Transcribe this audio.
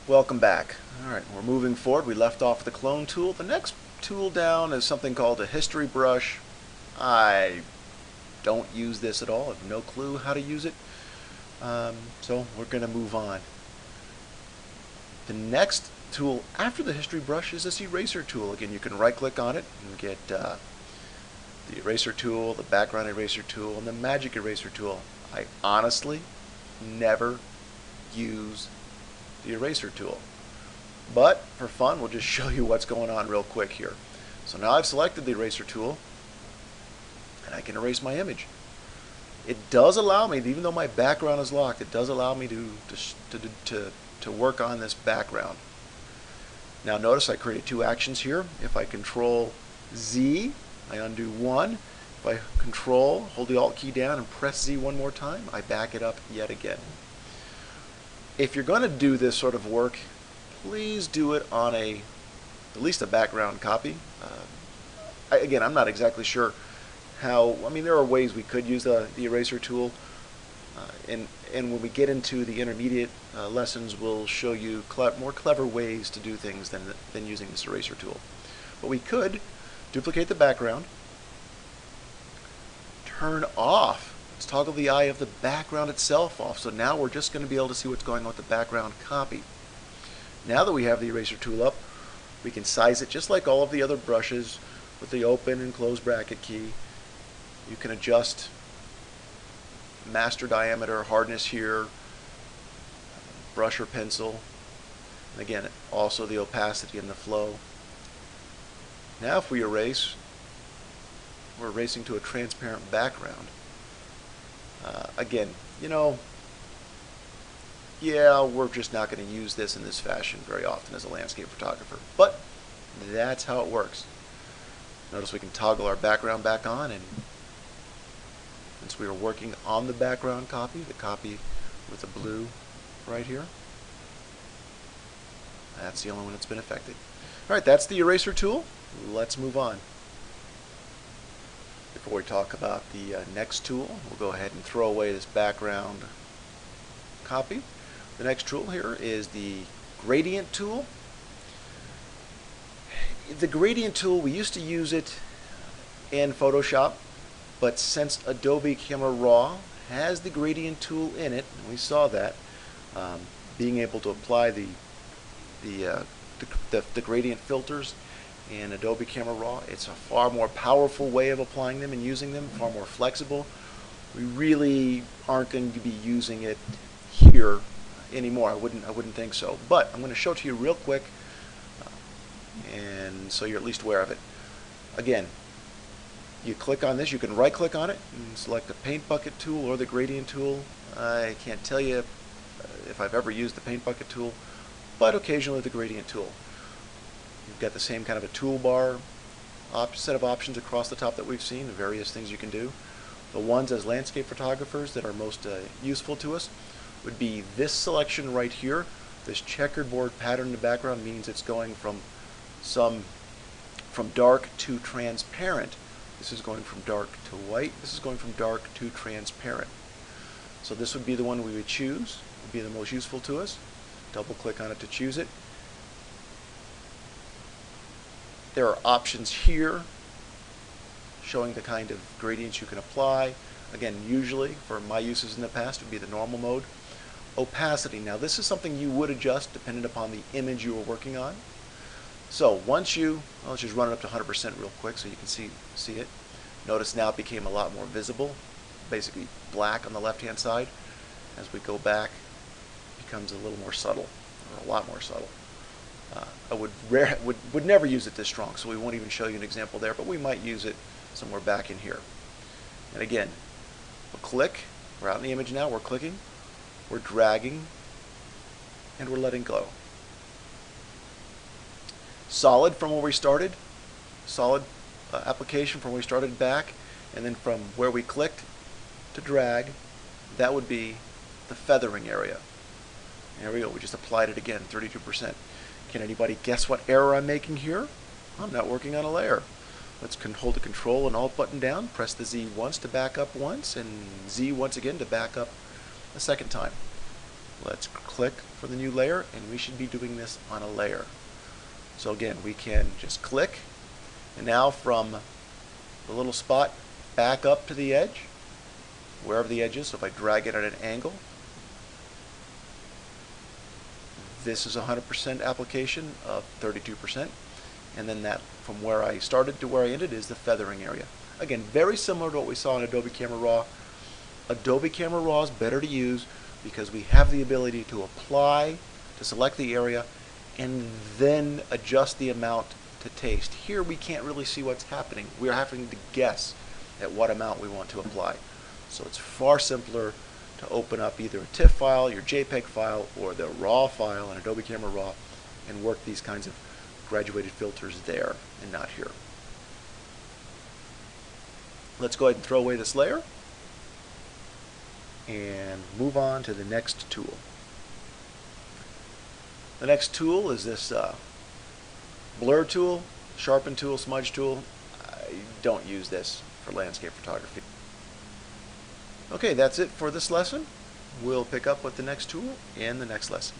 Welcome back. Alright, we're moving forward. We left off the clone tool. The next tool down is something called a history brush. I don't use this at all. I have no clue how to use it. So we're going to move on. The next tool after the history brush is this eraser tool. Again, you can right click on it and get the eraser tool, the background eraser tool, and the magic eraser tool. I honestly never use the eraser tool, but for fun we'll just show you what's going on real quick here. So now I've selected the eraser tool and I can erase my image. It does allow me, even though my background is locked, it does allow me to work on this background. Now notice I created two actions here. If I control Z, I undo one. If I control, hold the Alt key down and press Z one more time, I back it up yet again. If you're going to do this sort of work, please do it on at least a background copy. Again, I'm not exactly sure how. I mean, there are ways we could use the eraser tool, and when we get into the intermediate lessons, we'll show you more clever ways to do things than using this eraser tool. But we could duplicate the background, turn off. Let's toggle the eye of the background itself off. So now we're just going to be able to see what's going on with the background copy. Now that we have the eraser tool up, we can size it just like all of the other brushes with the open and close bracket key. You can adjust master diameter, hardness here, brush or pencil, and again also the opacity and the flow. Now if we erase, we're erasing to a transparent background. Again, yeah, we're just not going to use this in this fashion very often as a landscape photographer, but that's how it works. Notice we can toggle our background back on, and since we are working on the background copy, the copy with the blue right here, that's the only one that's been affected. Alright, that's the eraser tool. Let's move on. Before we talk about the next tool, we'll go ahead and throw away this background copy. The next tool here is the gradient tool. The gradient tool, we used to use it in Photoshop, but since Adobe Camera Raw has the gradient tool in it, and we saw that, being able to apply the gradient filters in Adobe Camera Raw, it's a far more powerful way of applying them and using them, far more flexible. We really aren't going to be using it here anymore. I wouldn't think so. But I'm going to show it to you real quick, and so you're at least aware of it. Again, you click on this, you can right click on it and select the paint bucket tool or the gradient tool. I can't tell you if I've ever used the paint bucket tool, but occasionally the gradient tool. You've got the same kind of a toolbar set of options across the top that we've seen, the various things you can do. The ones as landscape photographers that are most useful to us would be this selection right here. This checkerboard pattern in the background means it's going from dark to transparent. This is going from dark to white. This is going from dark to transparent. So this would be the one we would choose, would be the most useful to us. Double click on it to choose it. There are options here showing the kind of gradients you can apply. Again, usually for my uses in the past would be the normal mode. Opacity. Now this is something you would adjust depending upon the image you were working on. So once let's just run it up to 100% real quick so you can see it. Notice now it became a lot more visible, basically black on the left hand side. As we go back, it becomes a little more subtle, or a lot more subtle. I would never use it this strong, so we won't even show you an example there, but we might use it somewhere back in here. And again, we'll click, we're out in the image now, we're clicking, we're dragging, and we're letting go. Solid from where we started, solid application from where we started back, and then from where we clicked to drag, that would be the feathering area. There we go, we just applied it again, 32%. Can anybody guess what error I'm making here? I'm not working on a layer. Let's hold the Control and Alt button down, press the Z once to back up once, and Z once again to back up a second time. Let's click for the new layer, and we should be doing this on a layer. So again, we can just click, and now from the little spot back up to the edge, wherever the edge is. So if I drag it at an angle, this is 100% application of 32%. And then that from where I started to where I ended is the feathering area. Again, very similar to what we saw in Adobe Camera Raw. Adobe Camera Raw is better to use because we have the ability to apply, to select the area, and then adjust the amount to taste. Here we can't really see what's happening. We are having to guess at what amount we want to apply. So it's far simpler to open up either a TIFF file, your JPEG file, or the RAW file in Adobe Camera Raw and work these kinds of graduated filters there and not here. Let's go ahead and throw away this layer and move on to the next tool. The next tool is this blur tool, Sharpen tool, Smudge tool. I don't use this for landscape photography. Okay, that's it for this lesson. We'll pick up with the next tool in the next lesson.